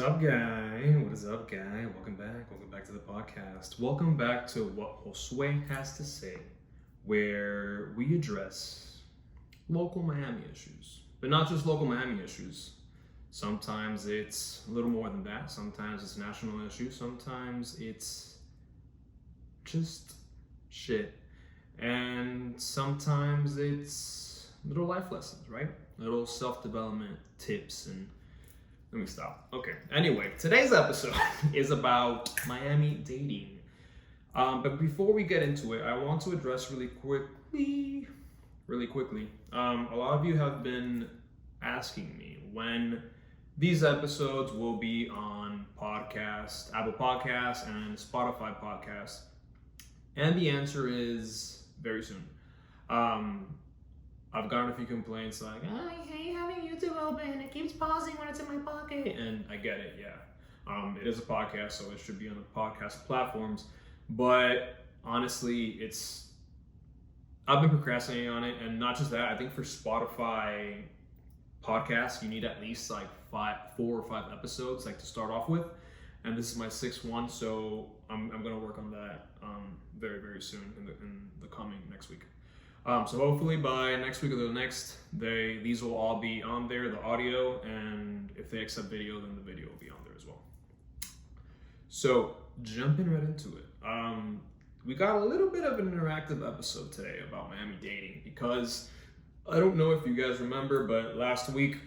up, guy? What is up, guy? Welcome back. Welcome back to the podcast. Welcome back to What Josue Has to Say, where we address local Miami issues. But not just local Miami issues. Sometimes it's a little more than that. Sometimes it's national issues. Sometimes it's just shit. And sometimes it's little life lessons, right? Little self-development tips and let me stop. Okay. Anyway, today's episode is about Miami dating. But before we get into it, I want to address really quickly. A lot of you have been asking me when these episodes will be on podcast, Apple Podcasts, and Spotify Podcasts. And the answer is very soon. I've gotten a few complaints like, I hate having YouTube open. It keeps pausing when it's in my pocket. And I get it, yeah. It is a podcast, so it should be on the podcast platforms. But honestly, I've been procrastinating on it. And not just that, I think for Spotify podcasts, you need at least like 4 or 5 episodes like to start off with. And this is my 6th one, so I'm going to work on that very, very soon in the coming next week. So hopefully by next week or the next, these will all be on there, the audio, and if they accept video, then the video will be on there as well. So jumping right into it, we got a little bit of an interactive episode today about Miami dating because I don't know if you guys remember, but last week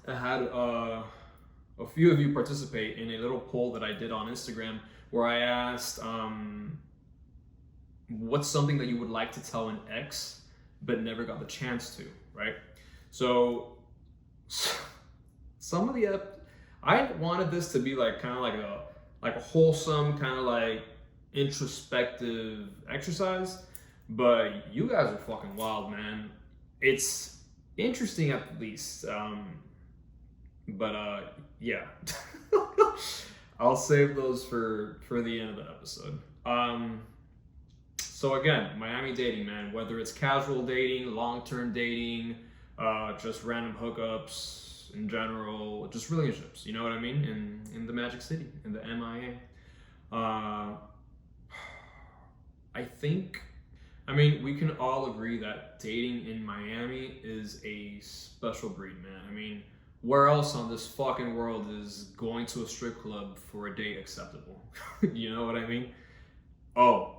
I had a few of you participate in a little poll that I did on Instagram where I asked, what's something that you would like to tell an ex but never got the chance to, right? So some of I wanted this to be like kind of like a wholesome kind of like introspective exercise, but you guys are fucking wild, man. It's interesting at least, but yeah. I'll save those for the end of the episode. So again, Miami dating, man, whether it's casual dating, long-term dating, just random hookups in general, just relationships, you know what I mean? In the Magic City, in the MIA. We can all agree that dating in Miami is a special breed, man. I mean, where else on this fucking world is going to a strip club for a date acceptable? You know what I mean? Oh,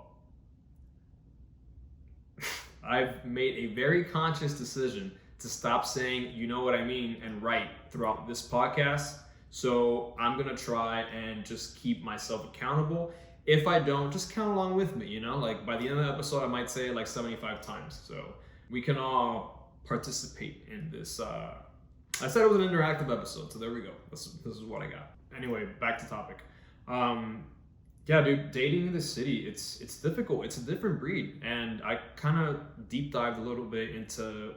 I've made a very conscious decision to stop saying, you know what I mean, and right throughout this podcast. So I'm going to try and just keep myself accountable. If I don't, just count along with me, you know? Like by the end of the episode, I might say it like 75 times. So we can all participate in this. I said it was an interactive episode, so there we go. This is what I got. Anyway, back to topic. Yeah, dude, dating in the city, it's difficult. It's a different breed. And I kind of deep dived a little bit into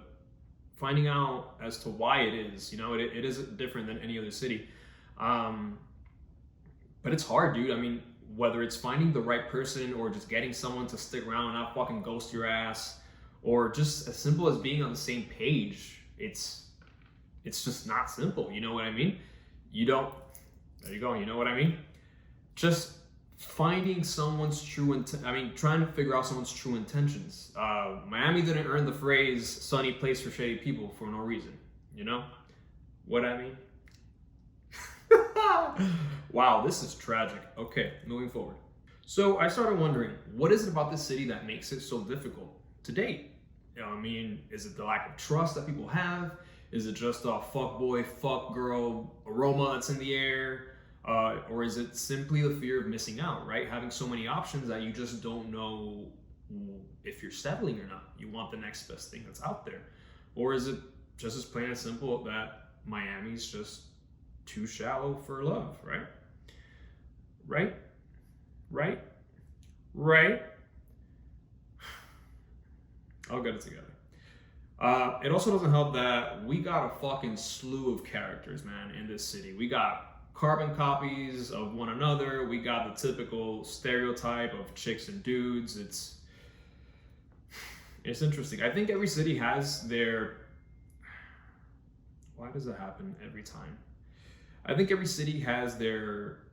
finding out as to why it is. You know, it is different than any other city. But it's hard, dude. I mean, whether it's finding the right person or just getting someone to stick around and not fucking ghost your ass, or just as simple as being on the same page, it's just not simple. You know what I mean? There you go. You know what I mean? Just finding someone's trying to figure out someone's true intentions. Miami didn't earn the phrase sunny place for shady people for no reason. You know what I mean? Wow, this is tragic. Okay, moving forward. So I started wondering, what is it about this city that makes it so difficult to date? You know, I mean, is it the lack of trust that people have? Is it just a fuck boy, fuck girl aroma that's in the air? Or is it simply the fear of missing out, right? Having so many options that you just don't know if you're settling or not. You want the next best thing that's out there. Or is it just as plain and simple that Miami's just too shallow for love, right? Right? I'll get it together. It also doesn't help that we got a fucking slew of characters, man, in this city. We got carbon copies of one another. We got the typical stereotype of chicks and dudes. It's interesting. I think every city has their... Why does it happen every time? I think every city has their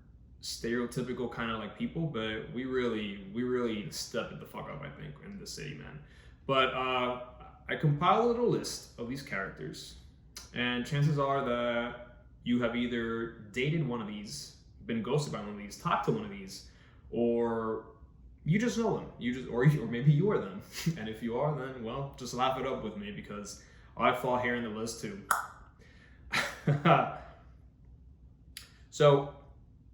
stereotypical kind of like people, but we really stepped it the fuck up, I think, in the city, man. But I compiled a little list of these characters, and chances are that you have either dated one of these, been ghosted by one of these, talked to one of these, or you just know them. Or maybe you are them. And if you are, then well, just laugh it up with me because I fall here in the list too. So,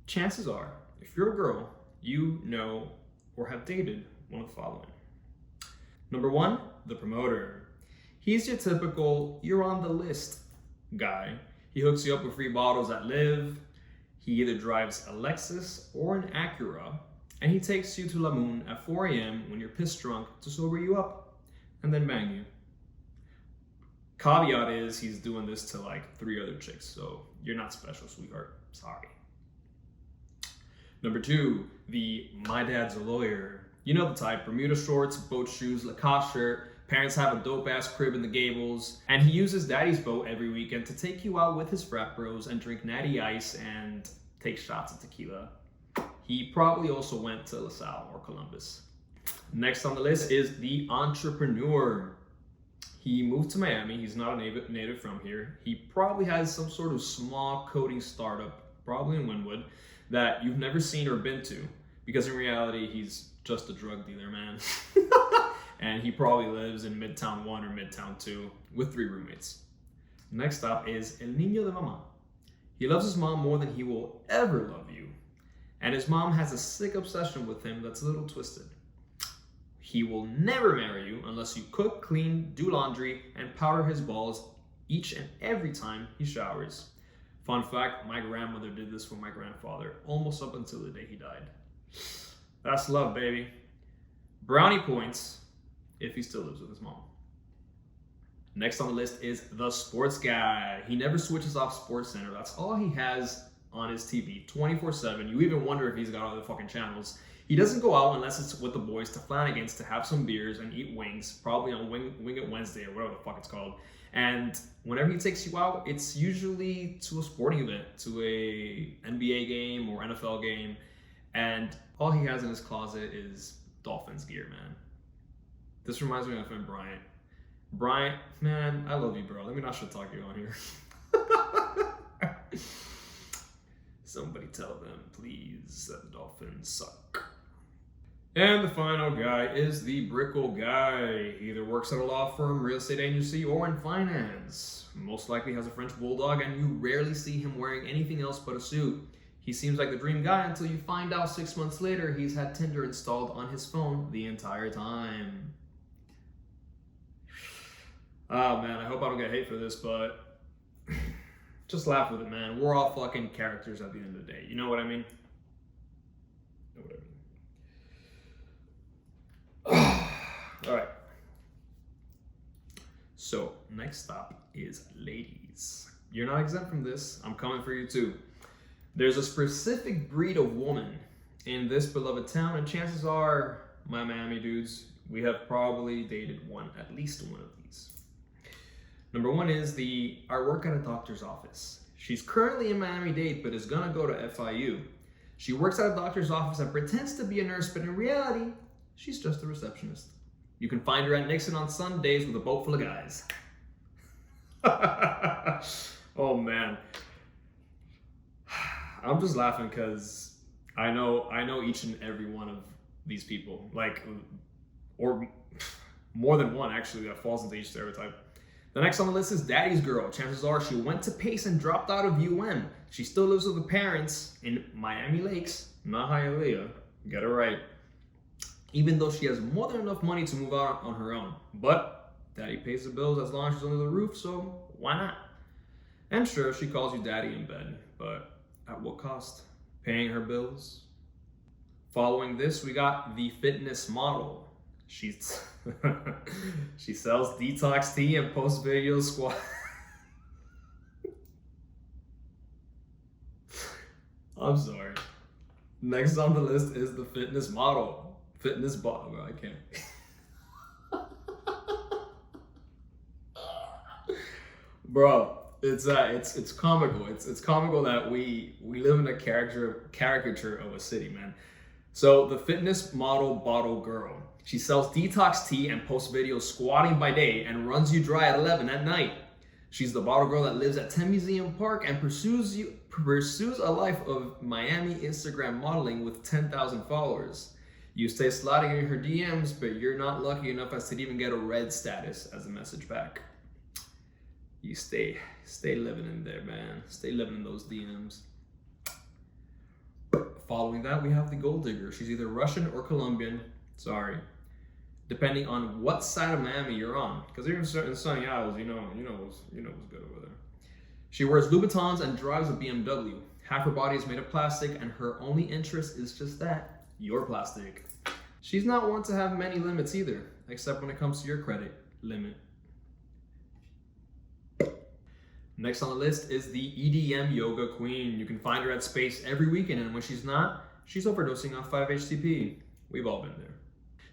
chances are, if you're a girl, you know or have dated one of the following. Number one, the promoter. He's your typical, you're on the list guy. He hooks you up with free bottles at Live. He either drives a Lexus or an Acura, and he takes you to La Moon at 4 a.m. when you're pissed drunk to sober you up and then bang you. Caveat is he's doing this to like 3 other chicks, so you're not special, sweetheart. Sorry. Number two, the my dad's a lawyer. You know the type, Bermuda shorts, boat shoes, Lacoste shirt, parents have a dope ass crib in the Gables, and he uses daddy's boat every weekend to take you out with his frat bros and drink natty ice and take shots of tequila. He probably also went to LaSalle or Columbus. Next on the list is the entrepreneur. He moved to Miami. He's not a native from here. He probably has some sort of small coding startup, probably in Wynwood, that you've never seen or been to, because in reality, he's just a drug dealer, man. And he probably lives in Midtown 1 or Midtown 2 with 3 roommates. Next up is El Niño de Mama. He loves his mom more than he will ever love you. And his mom has a sick obsession with him that's a little twisted. He will never marry you unless you cook, clean, do laundry, and powder his balls each and every time he showers. Fun fact, my grandmother did this for my grandfather almost up until the day he died. That's love, baby. Brownie points if he still lives with his mom. Next on the list is the sports guy. He never switches off SportsCenter. That's all he has on his TV, 24/7. You even wonder if he's got other fucking channels. He doesn't go out unless it's with the boys to Flanagan's to have some beers and eat wings, probably on Wing It Wednesday or whatever the fuck it's called. And whenever he takes you out, it's usually to a sporting event, to a NBA game or NFL game. And all he has in his closet is Dolphins gear, man. This reminds me of my friend Bryant. Bryant, man, I love you, bro. Let me not shit talk you on here. Somebody tell them, please, that the Dolphins suck. And the final guy is the Brickle guy. He either works at a law firm, real estate agency, or in finance. Most likely has a French bulldog, and you rarely see him wearing anything else but a suit. He seems like the dream guy until you find out 6 months later he's had Tinder installed on his phone the entire time. Oh man, I hope I don't get hate for this, but just laugh with it, man. We're all fucking characters at the end of the day. You know what I mean? You know what I mean? All right. So next stop is ladies. You're not exempt from this. I'm coming for you too. There's a specific breed of woman in this beloved town, and chances are, my Miami dudes, we have probably dated at least one of these. Number one is I work at a doctor's office. She's currently in Miami-Dade, but is gonna go to FIU. She works at a doctor's office and pretends to be a nurse, but in reality, she's just a receptionist. You can find her at Nixon on Sundays with a boat full of guys. Oh man. I'm just laughing because I know each and every one of these people, like, or more than one actually, that falls into each stereotype. The next on the list is Daddy's Girl. Chances are she went to Pace and dropped out of UM. She still lives with her parents in Miami Lakes, not Hialeah. Get it right. Even though she has more than enough money to move out on her own. But Daddy pays the bills as long as she's under the roof, so why not? And sure, she calls you Daddy in bed, but at what cost? Paying her bills? Following this, we got the fitness model. She sells detox tea and post video squat. I'm sorry. Next on the list is the fitness model. Fitness bottle. I can't. Bro, It's comical. It's comical that we live in a caricature of a city, man. So the fitness model bottle girl. She sells detox tea and posts videos squatting by day and runs you dry at 11 at night. She's the bottle girl that lives at 10 Museum Park and pursues a life of Miami Instagram modeling with 10,000 followers. You stay sliding in her DMs, but you're not lucky enough as to even get a red status as a message back. You stay living in there, man. Stay living in those DMs. Following that, we have the gold digger. She's either Russian or Colombian. Sorry. Depending on what side of Miami you're on. Because even in sunny Isles, you know what's good over there. She wears Louboutins and drives a BMW. Half her body is made of plastic, and her only interest is just that, your plastic. She's not one to have many limits either, except when it comes to your credit limit. Next on the list is the EDM yoga queen. You can find her at Space every weekend, and when she's not, she's overdosing on 5-HTP. We've all been there.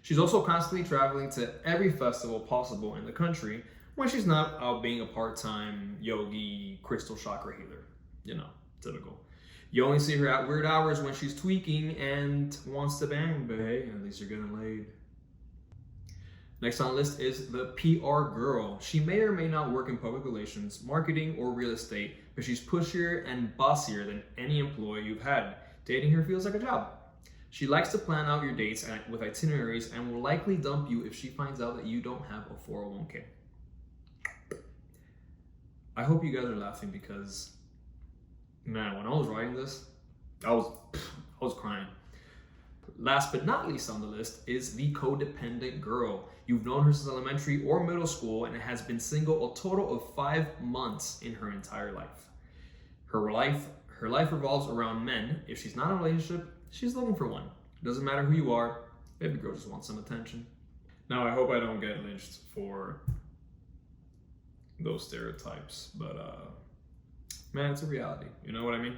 She's also constantly traveling to every festival possible in the country when she's not out being a part-time yogi crystal chakra healer. You know, typical. You only see her at weird hours when she's tweaking and wants to bang, but hey, at least you're getting laid. Next on the list is the PR girl. She may or may not work in public relations, marketing, or real estate, but she's pushier and bossier than any employee you've had. Dating her feels like a job. She likes to plan out your dates with itineraries and will likely dump you if she finds out that you don't have a 401k. I hope you guys are laughing because, man, when I was writing this, I was crying. Last but not least on the list is the codependent girl. You've known her since elementary or middle school and has been single a total of 5 months in her entire life. Her life revolves around men. If she's not in a relationship, she's looking for one. Doesn't matter who you are, baby girl just wants some attention. Now, I hope I don't get lynched for those stereotypes, but man, it's a reality. You know what I mean?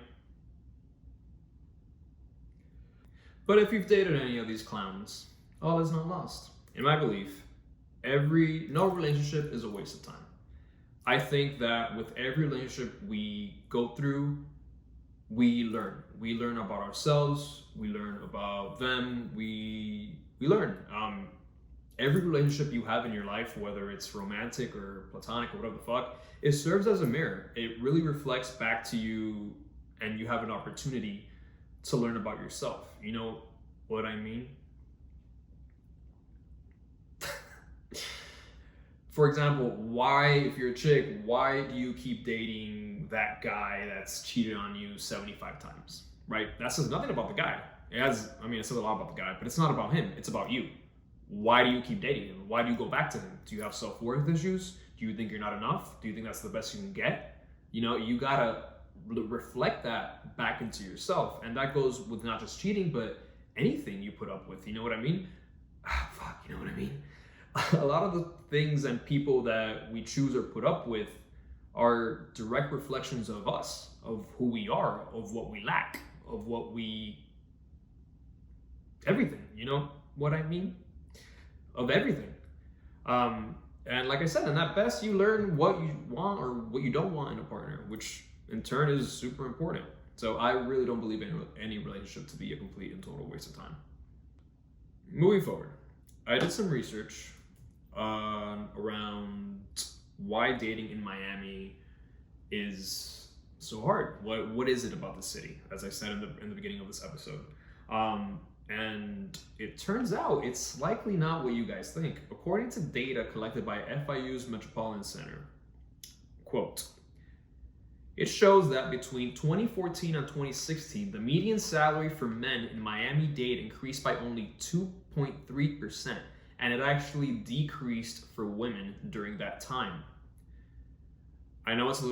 But if you've dated any of these clowns, all is not lost. In my belief, no relationship is a waste of time. I think that with every relationship we go through, we learn. We learn about ourselves. We learn about them. We learn. Every relationship you have in your life, whether it's romantic or platonic or whatever the fuck, it serves as a mirror. It really reflects back to you, and you have an opportunity to learn about yourself. You know what I mean? For example, if you're a chick, why do you keep dating that guy that's cheated on you 75 times, right? That says nothing about the guy. It says a lot about the guy, but it's not about him, it's about you. Why do you keep dating him? Why do you go back to him? Do you have self-worth issues? Do you think you're not enough? Do you think that's the best you can get? You know, you gotta reflect that back into yourself. And that goes with not just cheating, but anything you put up with, you know what I mean? You know what I mean? A lot of the things and people that we choose or put up with are direct reflections of us, of who we are, of what we lack, of everything, you know what I mean? Of everything. And like I said, and at best you learn what you want or what you don't want in a partner, which in turn is super important. So I really don't believe in any relationship to be a complete and total waste of time. Moving forward, I did some research around why dating in Miami is so hard. What is it about the city? As I said in the beginning of this episode, and it turns out it's likely not what you guys think. According to data collected by FIU's Metropolitan Center, quote, it shows that between 2014 and 2016, the median salary for men in Miami-Dade increased by only 2.3%, and it actually decreased for women during that time. I know that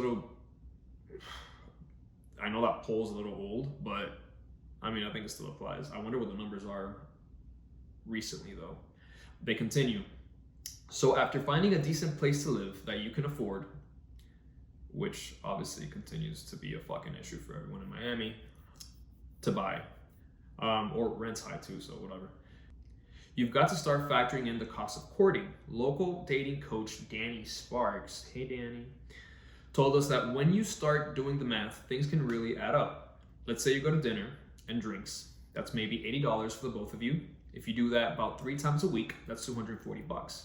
poll's a little old, but I think it still applies. I wonder what the numbers are recently, though. They continue. So after finding a decent place to live that you can afford, which obviously continues to be a fucking issue for everyone in Miami to buy, or rent's high too, so whatever. You've got to start factoring in the cost of courting. Local dating coach Danny Sparks, hey Danny, told us that when you start doing the math, things can really add up. Let's say you go to dinner and drinks. That's maybe $80 for the both of you. If you do that about 3 times a week, that's $240.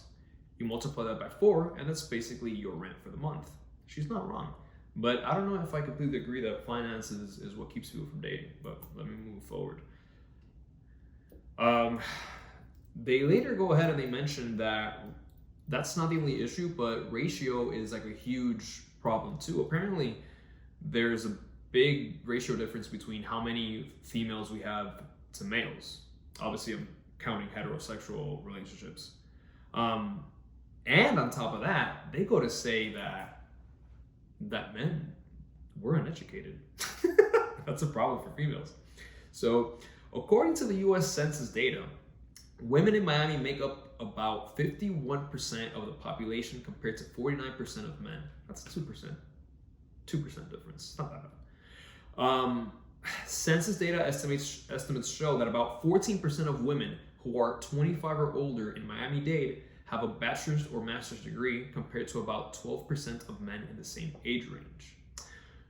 You multiply that by 4, and that's basically your rent for the month. She's not wrong. But I don't know if I completely agree that finances is what keeps people from dating, but let me move forward. They later go ahead and they mention that that's not the only issue, but ratio is like a huge problem too. Apparently, there's a big ratio difference between how many females we have to males. Obviously, I'm counting heterosexual relationships. And on top of that, they go to say that men, we're uneducated. That's a problem for females. So, according to the US Census data, women in Miami make up about 51% of the population compared to 49% of men. That's 2%. 2% difference. Not that bad. Census data estimates show that about 14% of women who are 25 or older in Miami-Dade have a bachelor's or master's degree compared to about 12% of men in the same age range.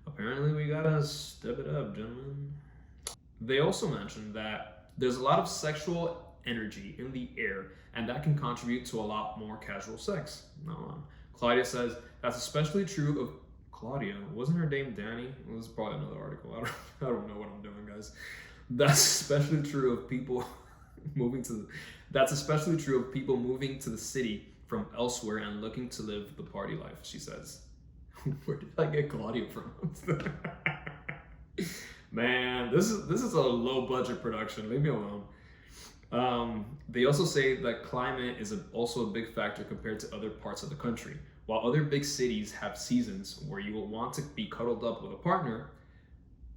Apparently we gotta step it up, gentlemen. They also mentioned that there's a lot of sexual energy in the air, and that can contribute to a lot more casual sex. Claudia says that's especially true of Claudia. Wasn't her name Danny? It was probably another article. I don't know what I'm doing, guys. That's especially true of people moving to the city from elsewhere and looking to live the party life, she says. Where did I get Claudia from? Man, this is a low budget production. Leave me alone. They also say that climate is also a big factor compared to other parts of the country. While other big cities have seasons where you will want to be cuddled up with a partner,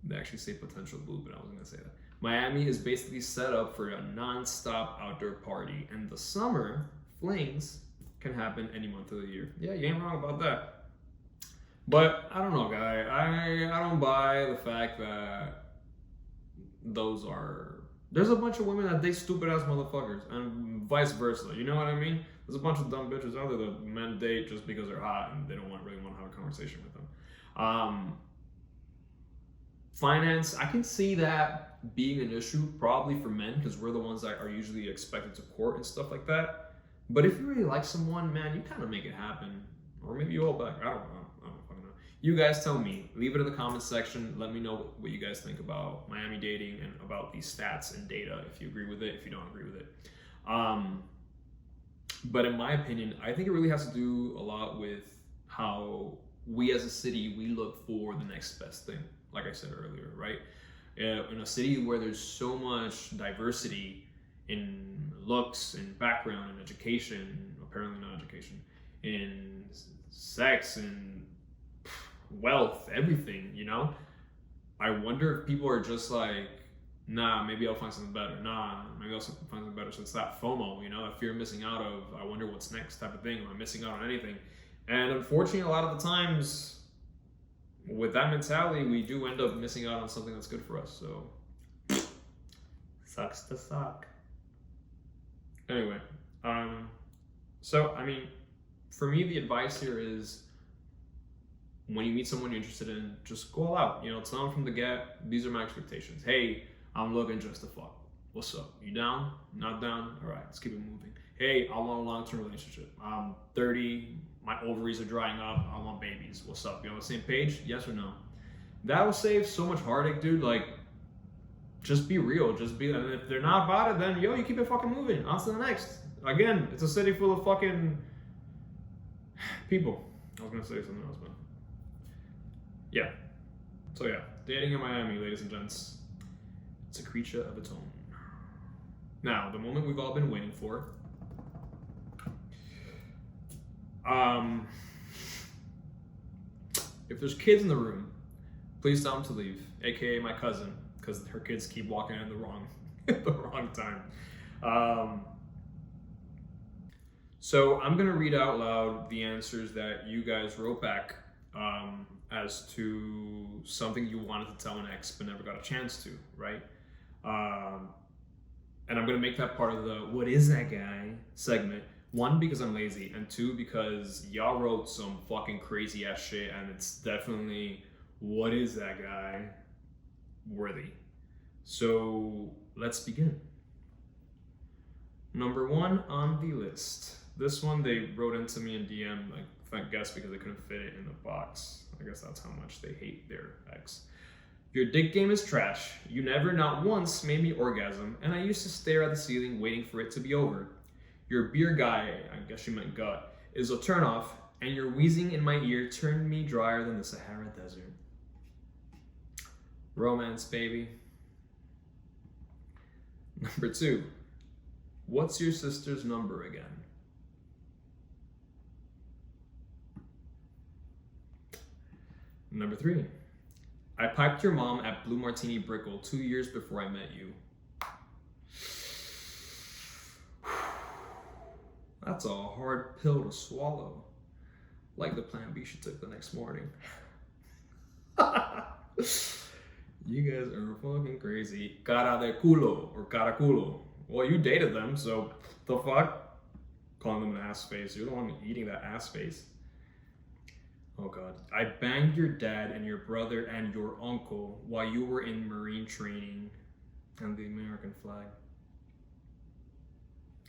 they actually say potential boo, but I wasn't gonna say that. Miami is basically set up for a non-stop outdoor party, and the summer flings can happen any month of the year. Yeah, you ain't wrong about that. But I don't know, guy. I don't buy the fact that there's a bunch of women that date stupid ass motherfuckers, and vice versa. You know what I mean? There's a bunch of dumb bitches out there that men date just because they're hot and they don't really want to have a conversation with them. Finance, I can see that being an issue probably for men because we're the ones that are usually expected to court and stuff like that. But if you really like someone, man, you kind of make it happen. Or maybe you hold back. I don't know. You guys tell me. Leave it in the comments section. Let me know what you guys think about Miami dating and about these stats and data, if you agree with it, if you don't agree with it. But in my opinion, I think it really has to do a lot with how we as a city, we look for the next best thing. Like I said earlier, right? In a city where there's so much diversity in looks and background and education, apparently not education, in sex and wealth, everything, you know? I wonder if people are just like, nah, maybe I'll find something better. Nah, maybe I'll find something better. So it's that FOMO, you know, that fear of missing out of, I wonder what's next type of thing. Am I missing out on anything? And unfortunately, a lot of the times, with that mentality, we do end up missing out on something that's good for us. So, sucks to suck. Anyway, so, I mean, for me, the advice here is, when you meet someone you're interested in, just go all out. You know, tell them from the get, these are my expectations. Hey, I'm looking just to fuck. What's up? You down? Not down? All right, let's keep it moving. Hey, I want a long-term relationship. I'm 30, my ovaries are drying up, I want babies. What's up? You on the same page? Yes or no? That will save so much heartache, dude. Like, just be real. And if they're not about it, then, yo, you keep it fucking moving. On to the next. Again, it's a city full of fucking people. I was gonna say something else, but yeah. So yeah, dating in Miami, ladies and gents, it's a creature of its own. Now, the moment we've all been waiting for. If there's kids in the room, please tell them to leave, aka my cousin, because her kids keep walking in the wrong time. So I'm gonna read out loud the answers that you guys wrote back as to something you wanted to tell an ex but never got a chance to, right? And I'm gonna make that part of the "What is that guy?" segment One, because I'm lazy, and two, because y'all wrote some fucking crazy ass shit, and it's definitely, what is that guy worthy? So let's begin. Number one on the list. This one they wrote into me in DM, like, I guess because they couldn't fit it in the box. I guess that's how much they hate their ex. Your dick game is trash. You never, not once, made me orgasm, and I used to stare at the ceiling waiting for it to be over. Your beer guy, I guess you meant gut, is a turnoff, and your wheezing in my ear turned me drier than the Sahara Desert. Romance, baby. Number two. What's your sister's number again? Number three. I piped your mom at Blue Martini Brickle 2 years before I met you. That's a hard pill to swallow. Like the Plan B she took the next morning. You guys are fucking crazy. Cara de culo or caraculo. Well, you dated them, so the fuck? Calling them an ass face. You're the one eating that ass face. Oh god. I banged your dad and your brother and your uncle while you were in Marine training and the American flag.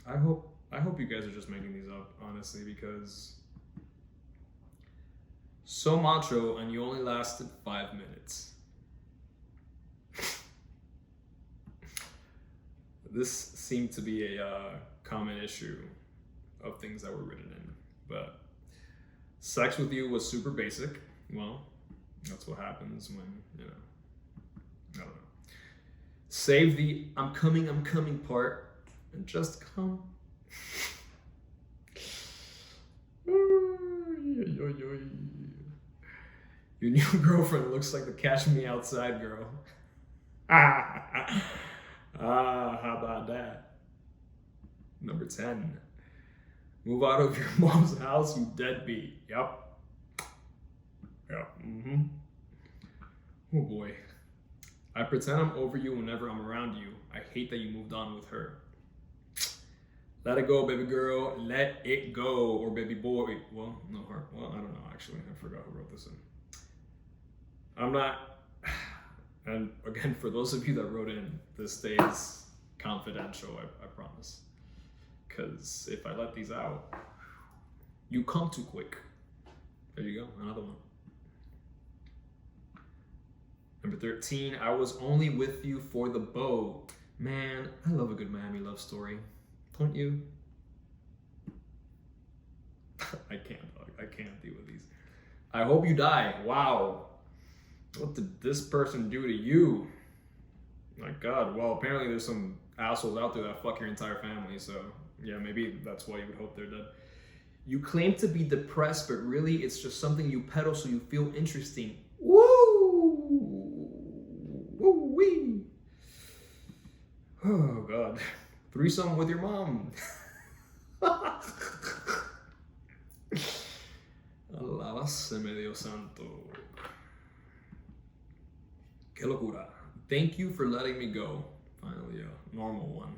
I hope you guys are just making these up, honestly, because so macho and you only lasted 5 minutes. This seemed to be a common issue of things that were written in, but sex with you was super basic. Well, that's what happens when, I don't know. Save the I'm coming part and just come. Your new girlfriend looks like the Catch Me Outside girl. How about that? Number 10. Move out of your mom's house, you deadbeat. Yep. Mm-hmm. Oh boy. I pretend I'm over you whenever I'm around you. I hate that you moved on with her. Let it go, baby girl. Let it go. Or baby boy. Well, no, her. Well, I don't know, actually. I forgot who wrote this in. I'm not... And again, for those of you that wrote in, this stays confidential, I promise. Because if I let these out, you come too quick. There you go, another one. Number 13, I was only with you for the bow. Man, I love a good Miami love story. Don't you? I can't deal with these. I hope you die. Wow. What did this person do to you? My God. Well, apparently there's some assholes out there that fuck your entire family, so yeah, maybe that's why you would hope they're dead. You claim to be depressed, but really it's just something you peddle so you feel interesting. Woo! Woo-wee! Oh, God. Threesome with your mom. Alabáseme Dios santo. Qué locura. Thank you for letting me go. Finally, a normal one.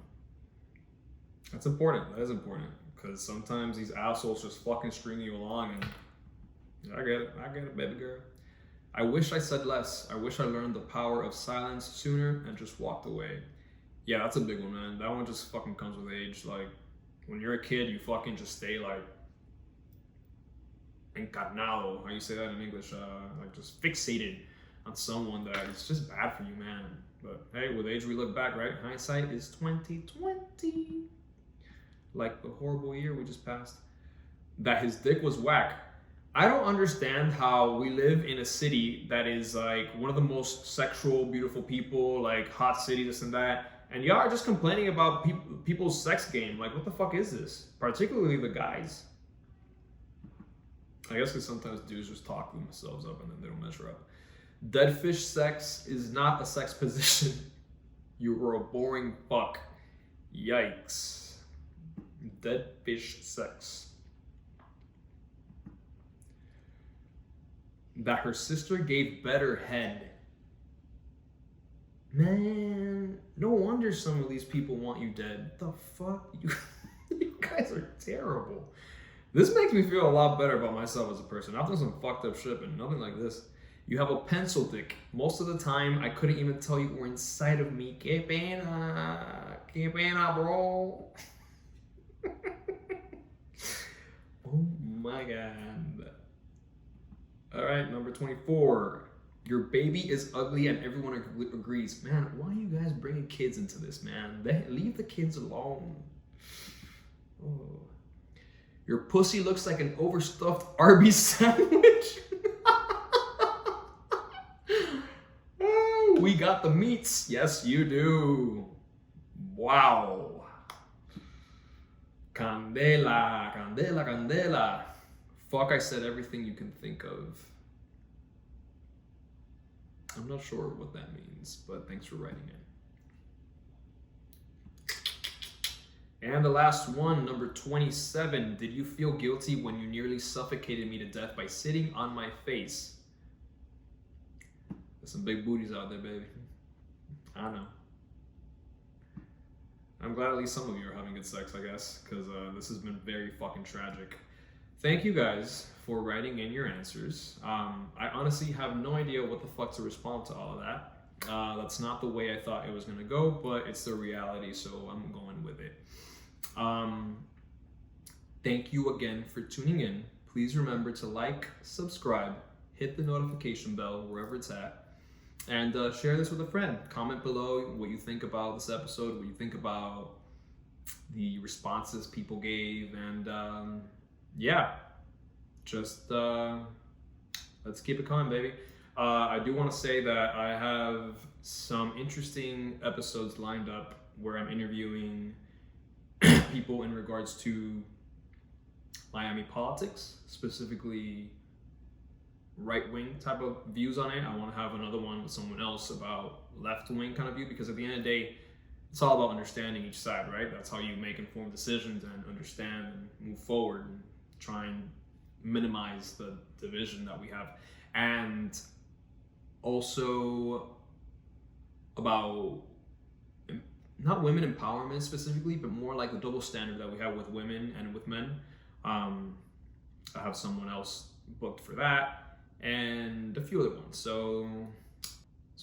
That's important. That is important. Because sometimes these assholes just fucking string you along and I get it, baby girl. I wish I said less. I wish I learned the power of silence sooner and just walked away. Yeah, that's a big one, man. That one just fucking comes with age. Like, when you're a kid, you fucking just stay like encarnado. How you say that in English? Like just fixated on someone that is just bad for you, man. But hey, with age we look back, right? Hindsight is 2020. Like the horrible year we just passed. That his dick was whack. I don't understand how we live in a city that is like one of the most sexual, beautiful people, like hot city, this and that, and y'all are just complaining about people's sex game. Like, what the fuck is this? Particularly the guys. I guess because sometimes dudes just talk themselves up and then they don't measure up. Dead fish sex is not a sex position. You were a boring fuck. Yikes. Dead fish sex. That her sister gave better head. Man, no wonder some of these people want you dead. The fuck? You guys guys are terrible. This makes me feel a lot better about myself as a person. I've done some fucked up shit, but nothing like this. You have a pencil dick. Most of the time, I couldn't even tell you were inside of me. Que pena, bro. Oh my god. All right, number 24. Your baby is ugly and everyone agrees. Man, why are you guys bringing kids into this, man? Leave the kids alone. Oh. Your pussy looks like an overstuffed Arby's sandwich. Oh, we got the meats. Yes, you do. Wow. Candela, candela, candela. Fuck, I said everything you can think of. I'm not sure what that means, but thanks for writing in. And the last one, number 27. Did you feel guilty when you nearly suffocated me to death by sitting on my face? There's some big booties out there, baby. I know. I'm glad at least some of you are having good sex, I guess, because this has been very fucking tragic. Thank you guys for writing in your answers. I honestly have no idea what the fuck to respond to all of that. That's not the way I thought it was gonna go, but it's the reality, so I'm going with it. Thank you again for tuning in. Please remember to like, subscribe, hit the notification bell wherever it's at, and share this with a friend. Comment below what you think about this episode, what you think about the responses people gave, and yeah, just let's keep it coming, baby. I do want to say that I have some interesting episodes lined up where I'm interviewing people in regards to Miami politics, specifically right-wing type of views on it. I want to have another one with someone else about left-wing kind of view, because at the end of the day, it's all about understanding each side, right? That's how you make informed decisions and understand and move forward and try and minimize the division that we have. And also about not women empowerment specifically, but more like the double standard that we have with women and with men. I have someone else booked for that and a few other ones. So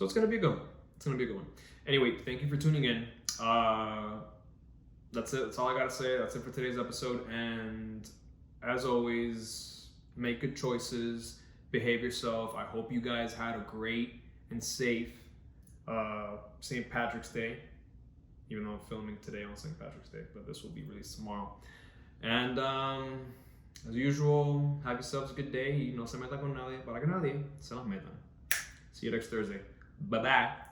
it's gonna be a good one. It's gonna be a good one. Anyway, thank you for tuning in. That's it. That's all I gotta say. That's it for today's episode. And as always, make good choices, behave yourself. I hope you guys had a great and safe St. Patrick's Day, even though I'm filming today on St. Patrick's Day, but this will be released tomorrow. And as usual, have yourselves a good day. No se meta con nadie, para que nadie se los meta. See you next Thursday. Bye-bye.